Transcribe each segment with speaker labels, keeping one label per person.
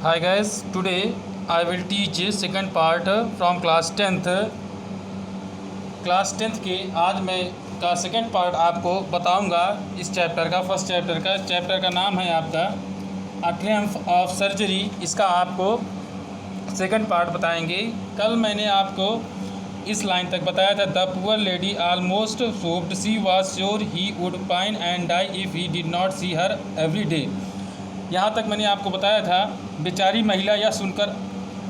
Speaker 1: Hi guys, today I will teach second part from class 10th। Class 10th के आज मैं का second part आपको बताऊंगा इस चैप्टर का। फर्स्ट चैप्टर का नाम है आपका अ ट्रियम्फ ऑफ सर्जरी। इसका आपको सेकंड पार्ट बताएंगे। कल मैंने आपको इस लाइन तक बताया था, the poor lady almost sobbed, she was sure he would pine and die if he did not see her every day. यहाँ तक मैंने आपको बताया था, बेचारी महिला यह सुनकर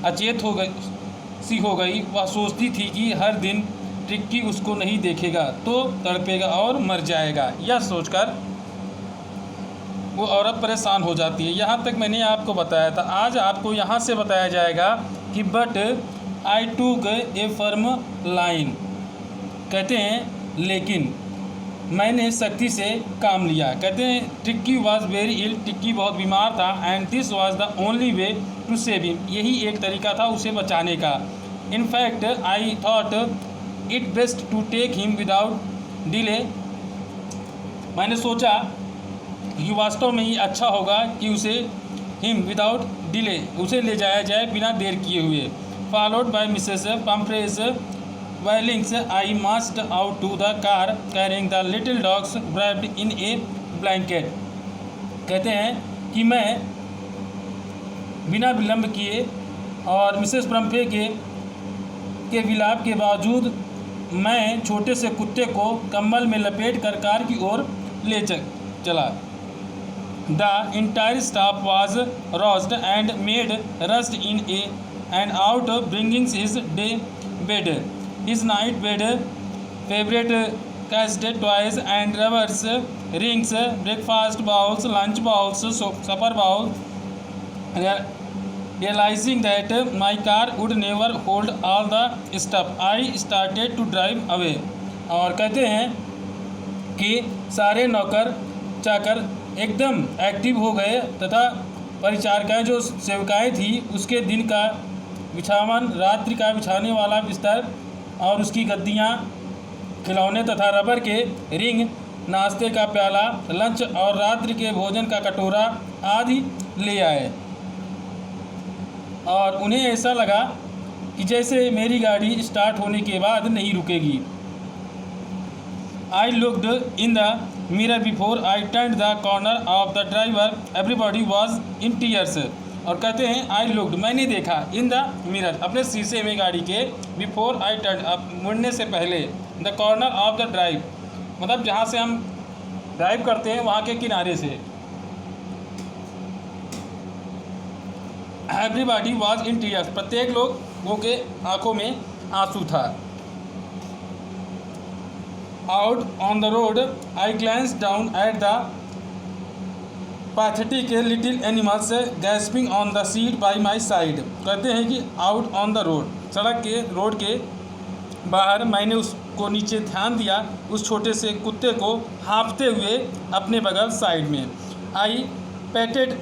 Speaker 1: अचेत हो गई। वह सोचती थी कि हर दिन टिक्की उसको नहीं देखेगा तो तड़पेगा और मर जाएगा। यह सोचकर वो औरत परेशान हो जाती है। यहाँ तक मैंने आपको बताया था। आज आपको यहाँ से बताया जाएगा कि बट आई टूक ए फर्म लाइन, कहते हैं लेकिन मैंने सख्ती से काम लिया। कहते हैं टिक्की वॉज वेरी इल, टिक्की बहुत बीमार था, and this was the only way to save him, यही एक तरीका था उसे बचाने का। In fact I thought it best to take him without delay, मैंने सोचा कि वास्तव में ही अच्छा होगा कि उसे हिम विदाउट डिले, उसे ले जाया जाए बिना देर किए हुए। Followed by Mrs Pumphrey's Whilst I marched out to the car carrying the little dogs wrapped in a blanket, कहते हैं कि मैं बिना विलंब किए और मिसेस ब्रम्फे के विलाप के बावजूद मैं छोटे से कुत्ते को कंबल में लपेट कर कार की ओर ले चला। The entire staff was roused and made rushed in and out, bringing his day bed, his night bed, favorite cassette toys and rubbers, rings, breakfast bowls, lunch bowls, supper bowls, realizing that my car would never hold all the stuff, I started to drive away। और कहते हैं कि सारे नौकर चाकर एकदम active हो गए तथा परिचारिकाएँ जो सेविकाएँ थी उसके दिन का बिछावन, रात्रि का बिछाने वाला बिस्तर और उसकी गद्दियाँ, खिलौने तथा रबर के रिंग, नाश्ते का प्याला, लंच और रात्रि के भोजन का कटोरा आदि ले आए। और उन्हें ऐसा लगा कि जैसे मेरी गाड़ी स्टार्ट होने के बाद नहीं रुकेगी। I looked in the mirror before I turned the corner of the driver, everybody was in tears। और कहते हैं आई लुक्ड, मैंने देखा, इन द मिरर, अपने शीशे में गाड़ी के, बिफोर आई टर्न, अब मुड़ने से पहले, the corner of the drive, मतलब जहाँ से हम ड्राइव करते हैं वहाँ के किनारे से, एवरीबॉडी वॉज इन टीयर्स, प्रत्येक लोगों के आंखों में आंसू था। Out on the road I glance down at the pathetic little animals gasping on the seat by my side. कहते हैं कि आउट ऑन द रोड, सड़क के रोड के बाहर मैंने उसको नीचे ध्यान दिया, उस छोटे से कुत्ते को हाँफते हुए अपने बगल साइड में। I patted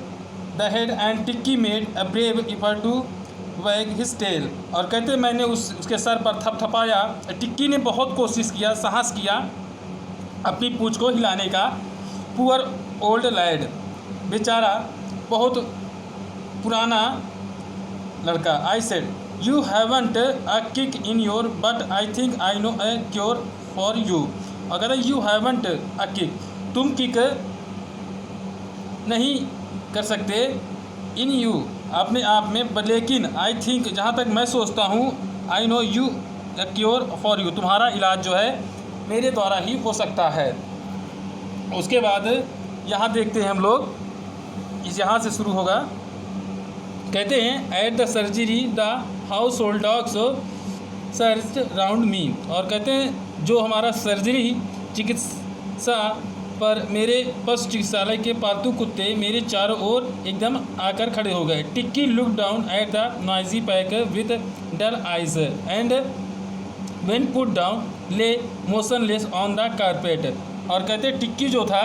Speaker 1: the head and Tricki made a brave effort to wag his tail. और कहते मैंने उसके सर पर थपथपाया, टिक्की ने बहुत कोशिश किया, साहस किया अपनी पूँछ को हिलाने का। पुअर ओल्ड लैड, बेचारा बहुत पुराना लड़का। I said you haven't a kick in your but I think I know A cure for you. अगर यू हैवंट अ किक, तुम किक नहीं कर सकते, इन यू अपने आप में, लेकिन आई थिंक जहाँ तक मैं सोचता हूँ, I know U A cure for you, तुम्हारा इलाज जो है मेरे द्वारा ही हो सकता है। उसके बाद यहाँ देखते हैं हम लोग, इस यहाँ से शुरू होगा। कहते हैं at the surgery the household dogs surged round me. और कहते हैं जो हमारा सर्जरी चिकित्सा पर मेरे पशु चिकित्सालय के पालतू कुत्ते मेरे चारों ओर एकदम आकर खड़े हो गए। Tricki look down at the noisy pack with dull eyes and when put down lay motionless on the carpet. और कहते टिक्की जो था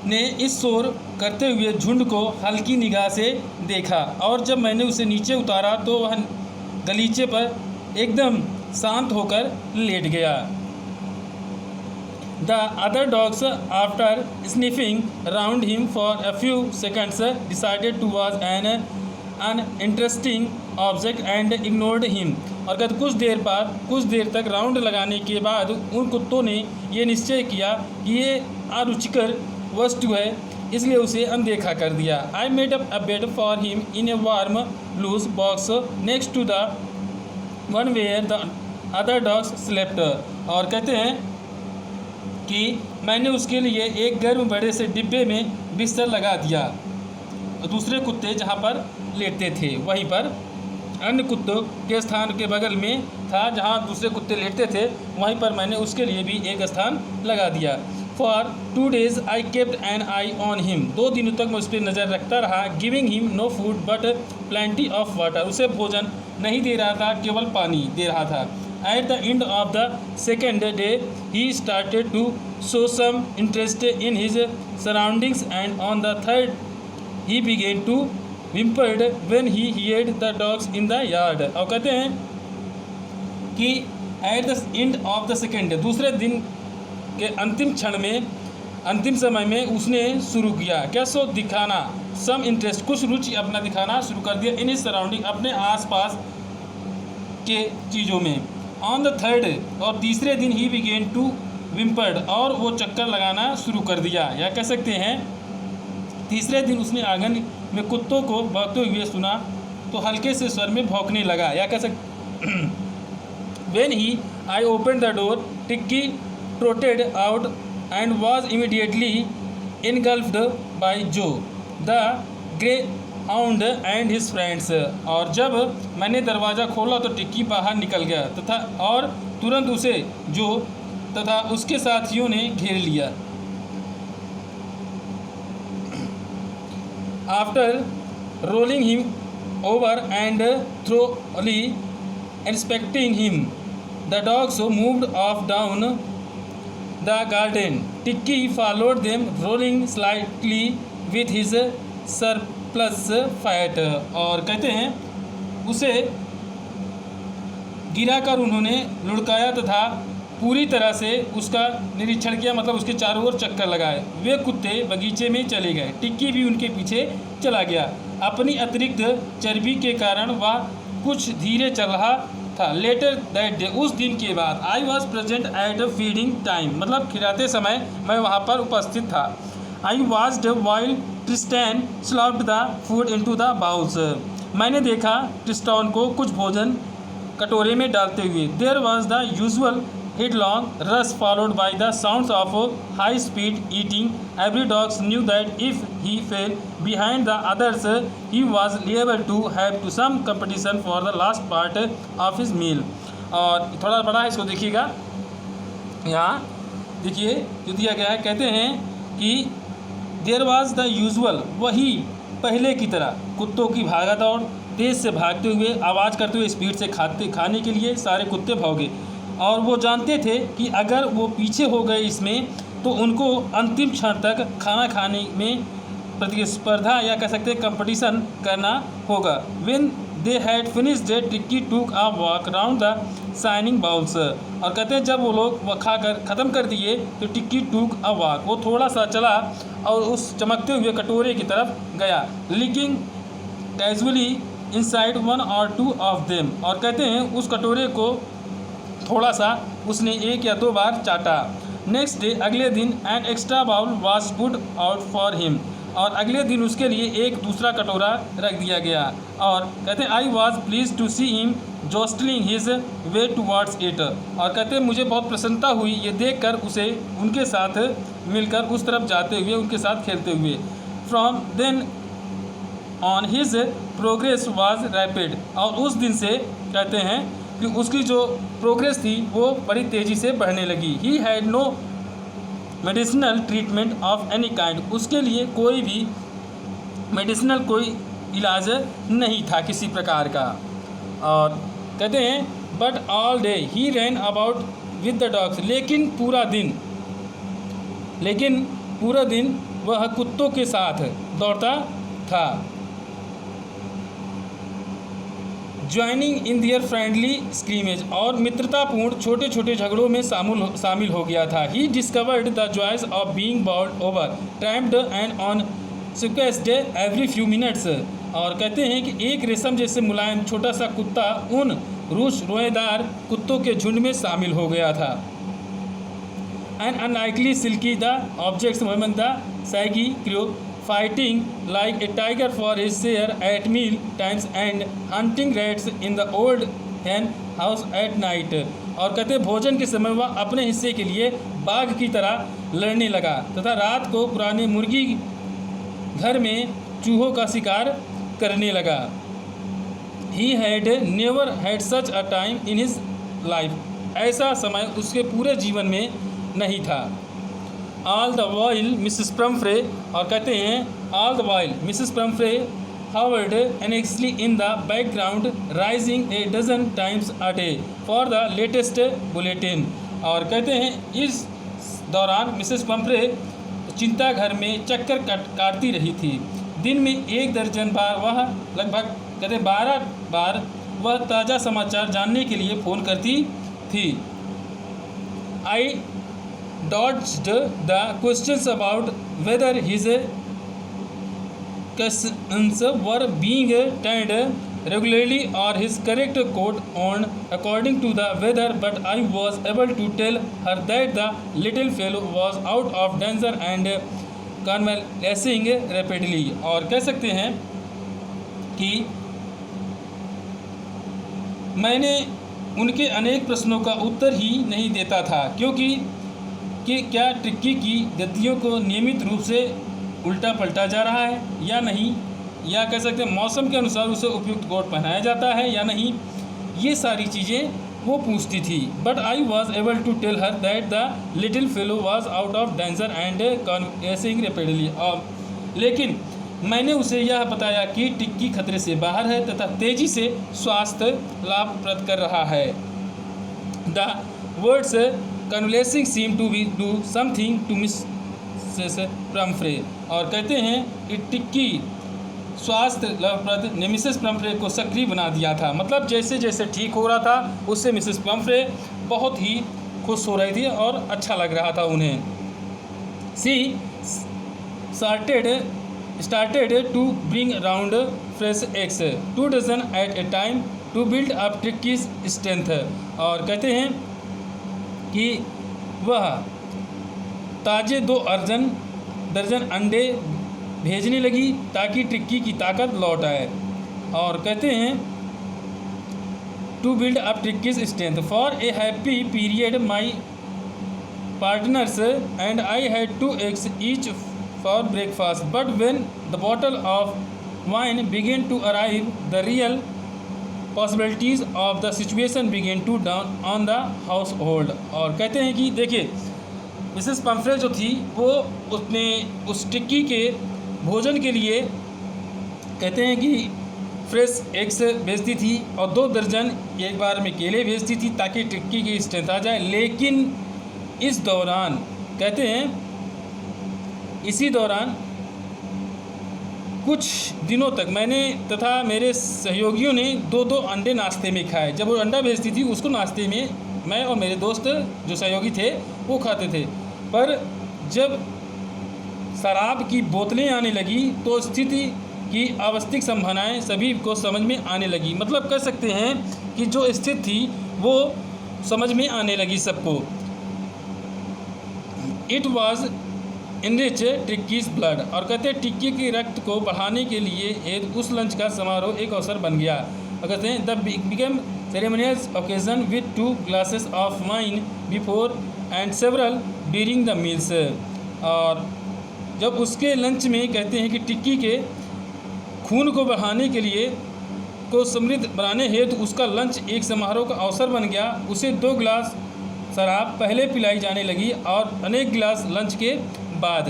Speaker 1: ने इस शोर करते हुए झुंड को हल्की निगाह से देखा, और जब मैंने उसे नीचे उतारा तो वह गलीचे पर एकदम शांत होकर लेट गया। The other dogs, after sniffing around him for a few seconds, decided to was an uninteresting object and ignored him. और कहते कुछ देर तक राउंड लगाने के बाद उन कुत्तों ने ये निश्चय किया कि ये अरुचिकर वस्तु है, इसलिए उसे अनदेखा कर दिया. I made up a bed for him in a warm loose box next to the one where the other dogs slept. और कहते हैं कि मैंने उसके लिए एक गर्म बड़े से डिब्बे में बिस्तर लगा दिया, दूसरे कुत्ते जहाँ पर लेटते थे वहीं पर अन्य कुत्तों के स्थान के बगल में था, जहाँ दूसरे कुत्ते लेटते थे वहीं पर मैंने उसके लिए भी एक स्थान लगा दिया. For 2 days I kept an eye on him. 2 दिनों तक मैं उस पर नज़र रखता रहा. Giving him no food but plenty of water. उसे भोजन नहीं दे रहा था, केवल पानी दे रहा था. At the end of the second day, he started to show some interest in his surroundings, and on the third, he began to whimper when he heard the dogs in the yard. और कहते हैं कि at the end of the second day, दूसरे दिन के अंतिम क्षण में, अंतिम समय में उसने शुरू किया क्या, सो दिखाना, सम इंटरेस्ट, कुछ रुचि अपना दिखाना शुरू कर दिया, इन सराउंडिंग, अपने आसपास के चीज़ों में. ऑन द थर्ड, और तीसरे दिन ही बिगेन टू विम्पर्ड, और वो चक्कर लगाना शुरू कर दिया, या कह सकते हैं तीसरे दिन उसने आंगन में कुत्तों को भौंकते हुए सुना तो हल्के से स्वर में भौंकने लगा, या कह सकते when he I open the door, Tricki trotted out and was immediately engulfed by Joe the greyhound and his friends. और जब मैंने दरवाज़ा खोला तो टिक्की बाहर निकल गया तथा और तुरंत उसे जो तथा उसके साथियों ने घेर लिया. After rolling him over and thoroughly inspecting him, the dogs moved of down the garden. Tikki followed them rolling slightly with his sir plus fat. और कहते हैं उसे गिराकर उन्होंने लुढ़काया तथा पूरी तरह से उसका निरीक्षण किया, मतलब उसके चारों ओर चक्कर लगाए. वे कुत्ते बगीचे में चले गए. टिक्की भी उनके पीछे चला गया. अपनी अतिरिक्त चर्बी के कारण वह कुछ धीरे चल रहा था. लेटर दैट डे, उस दिन के बाद, I was present at feeding time, मतलब खिलाते समय मैं वहाँ पर उपस्थित था. I watched while Tristan slopped the food into the bowls. मैंने देखा ट्रिस्टॉन को कुछ भोजन कटोरे में डालते हुए. There was the usual headlong rush followed by the sounds of high speed eating. Every dog knew that if he fell behind the others, he was liable to have to some competition for the last part of his meal. और थोड़ा बड़ा है, इसको देखिएगा, यहाँ देखिए जो दिया गया है. कहते हैं कि देयर वाज द यूजुअल, वही पहले की तरह कुत्तों की भागा दौड़, तेज़ से भागते हुए, आवाज़ करते हुए, स्पीड से खाने के लिए सारे कुत्ते भागे. और वो जानते थे कि अगर वो पीछे हो गए इसमें तो उनको अंतिम क्षण तक खाना खाने में प्रतिस्पर्धा, या कह सकते हैं कंपटीशन करना होगा. व्हेन दे हैड फिनिश्ड, टिक्की टूक a walk round the shining bowls. और कहते हैं जब वो लोग खाकर ख़त्म कर दिए तो टिक्की टूक अ वॉक, वो थोड़ा सा चला और उस चमकते हुए कटोरे की तरफ गया. Licking casually inside 1 or 2 of them. और कहते हैं उस कटोरे को थोड़ा सा उसने 1 या 2 बार चाटा. नेक्स्ट डे, अगले दिन, an extra bowl was put out for him. और अगले दिन उसके लिए एक दूसरा कटोरा रख दिया गया. और कहते हैं I was pleased to see him jostling his way towards it. और कहते हैं मुझे बहुत प्रसन्नता हुई ये देखकर उसे उनके साथ मिलकर उस तरफ जाते हुए, उनके साथ खेलते हुए. From then on his progress was rapid. और उस दिन से कहते हैं कि उसकी जो प्रोग्रेस थी वो बड़ी तेज़ी से बढ़ने लगी. He had no medicinal treatment of any kind. उसके लिए कोई भी मेडिसिनल कोई इलाज नहीं था किसी प्रकार का. और कहते हैं but all day he ran about with the dogs. लेकिन पूरा दिन वह कुत्तों के साथ दौड़ता था. ज्वाइनिंग इन दियर फ्रेंडली स्क्रीमेज, और मित्रतापूर्ण छोटे छोटे झगड़ों में शामिल हो गया था। He discovered the joys of being bowled over, trampled and on squeezed every few minutes. और कहते हैं कि एक रेशम जैसे मुलायम छोटा सा कुत्ता उन रूस रोएदार कुत्तों के झुंड में शामिल हो गया था। And unlikely silky the objects among the shaggy crew, fighting like a tiger for his share at meal times and hunting rats in the old hen house at night। और कहते भोजन के समय वह अपने हिस्से के लिए बाघ की तरह लड़ने लगा तथा रात को पुराने मुर्गी घर में चूहों का शिकार करने लगा। He had never had such a time in his life, ऐसा समय उसके पूरे जीवन में नहीं था। All the while Mrs Pumphrey, और कहते हैं all the while Mrs Pumphrey hovered anxiously in the background rising a dozen times a day for the latest bulletin. और कहते हैं इस दौरान मिसेस प्रम्फ्रे चिंता घर में चक्कर काटती रही थी। दिन में 1 दर्जन बार वह लगभग कहते 12 बार वह ताज़ा समाचार जानने के लिए फ़ोन करती थी। आई dodged the questions about whether his cousins were being turned regularly or his correct coat on according to the weather, but I was able to tell her that the little fellow was out of danger and convalescing rapidly। और कह सकते हैं कि मैंने उनके अनेक प्रश्नों का उत्तर ही नहीं देता था क्योंकि कि क्या टिक्की की गतियों को नियमित रूप से उल्टा पलटा जा रहा है या नहीं, या कह सकते हैं मौसम के अनुसार उसे उपयुक्त कोट पहनाया जाता है या नहीं, ये सारी चीज़ें वो पूछती थी। But I was able to tell her that the little fellow was out of danger and convalescing rapidly. और लेकिन मैंने उसे यह बताया कि टिक्की खतरे से बाहर है तथा तेज़ी से स्वास्थ्य लाभप्रद कर रहा है। The words convalescing seem to be do something to Mrs Pumphrey. और कहते हैं कि टिक्की स्वास्थ्य लाभप्रद ने मिसेस प्रम्फ्रे को सक्रिय बना दिया था। मतलब जैसे जैसे ठीक हो रहा था उससे मिसेस प्रम्फ्रे बहुत ही खुश हो रही थी और अच्छा लग रहा था उन्हें। सी started to bring around fresh eggs 2 dozen at a time to build up Tricky's strength। और कहते हैं कि वह ताज़े 2 दर्जन अंडे भेजने लगी ताकि टिक्की की ताकत लौट आए। और कहते हैं to build up Tricky's strength for a happy period my partners and I had 2 eggs each for breakfast, but when the bottle of wine began to arrive, the real possibilities of the situation began to dawn on the household। और कहते हैं कि देखिए Mrs प्रम्फ्रे जो थी वो उसने उस टिक्की के भोजन के लिए कहते हैं कि फ्रेश एग्स भेजती थी और 2 दर्जन एक बार में केले भेजती थी ताकि टिक्की की स्ट्रेंथ आ जाए। लेकिन इस दौरान कहते हैं इसी दौरान कुछ दिनों तक मैंने तथा मेरे सहयोगियों ने 2-2 अंडे नाश्ते में खाए। जब वो अंडा भेजती थी उसको नाश्ते में मैं और मेरे दोस्त जो सहयोगी थे वो खाते थे। पर जब शराब की बोतलें आने लगी तो स्थिति की आवश्यक संभावनाएं सभी को समझ में आने लगी। मतलब कह सकते हैं कि जो स्थिति थी वो समझ में आने लगी सबको। It was enrich Tricki's blood. और कहते हैं टिक्की के रक्त को बढ़ाने के लिए उस लंच का समारोह एक अवसर बन गया। और कहते हैं the became ceremonious occasion with 2 glasses of wine before and several during the meals. और जब उसके लंच में कहते हैं कि टिक्की के खून को बढ़ाने के लिए को समृद्ध बनाने हेतु उसका लंच एक समारोह का अवसर बन गया। उसे 2 गिलास शराब पहले पिलाई जाने लगी और अनेक गिलास लंच के बाद।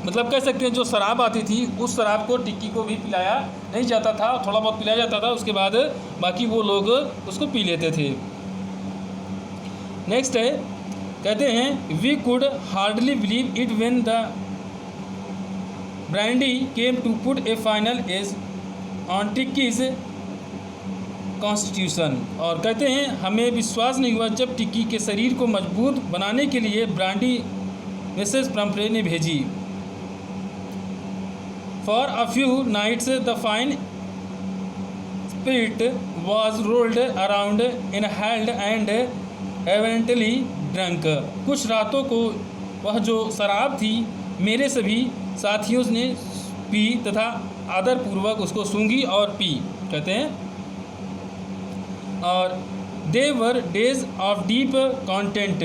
Speaker 1: मतलब कह सकते हैं जो शराब आती थी उस शराब को टिक्की को भी पिलाया नहीं जाता था, थोड़ा बहुत पिलाया जाता था, उसके बाद बाकी वो लोग उसको पी लेते थे। नेक्स्ट है कहते हैं we could hardly believe it when the brandy came to put a final edge on Tricki's constitution. और कहते हैं हमें विश्वास नहीं हुआ जब टिक्की के शरीर को मजबूत बनाने के लिए ब्रांडी मिसेस प्रम्परे ने भेजी। For a few nights the fine spirit was rolled around in held and eventually drunk. कुछ रातों को वह जो शराब थी मेरे सभी साथियों ने पी तथा आदरपूर्वक उसको सूंघी और पी। कहते हैं और they were days of deep content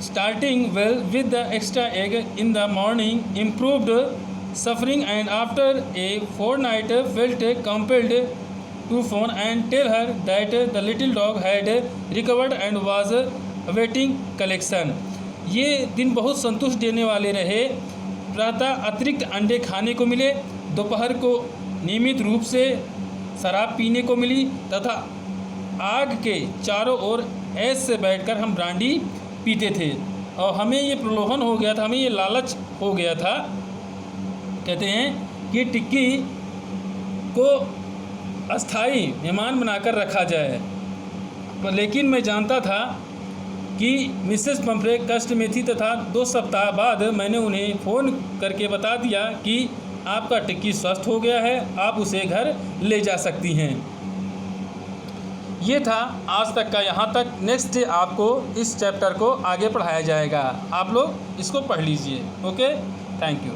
Speaker 1: starting well with the extra egg in the morning improved suffering and after a fortnight felt compelled to phone and tell her that the little dog had recovered and was awaiting collection. ये दिन बहुत संतुष्ट देने वाले रहे। प्रातः अतिरिक्त अंडे खाने को मिले, दोपहर को नियमित रूप से शराब पीने को मिली तथा आग के चारों ओर ऐश से बैठकर हम ब्रांडी पीते थे और हमें ये प्रलोभन हो गया था, हमें ये लालच हो गया था। कहते हैं कि टिक्की को अस्थाई मेहमान बनाकर रखा जाए, पर लेकिन मैं जानता था कि मिसेस प्रम्परे कष्ट में थी तथा 2 सप्ताह बाद मैंने उन्हें फ़ोन करके बता दिया कि आपका टिक्की स्वस्थ हो गया है, आप उसे घर ले जा सकती हैं। ये था आज तक का, यहाँ तक। नेक्स्ट डे आपको इस चैप्टर को आगे पढ़ाया जाएगा, आप लोग इसको पढ़ लीजिए। Okay, thank you.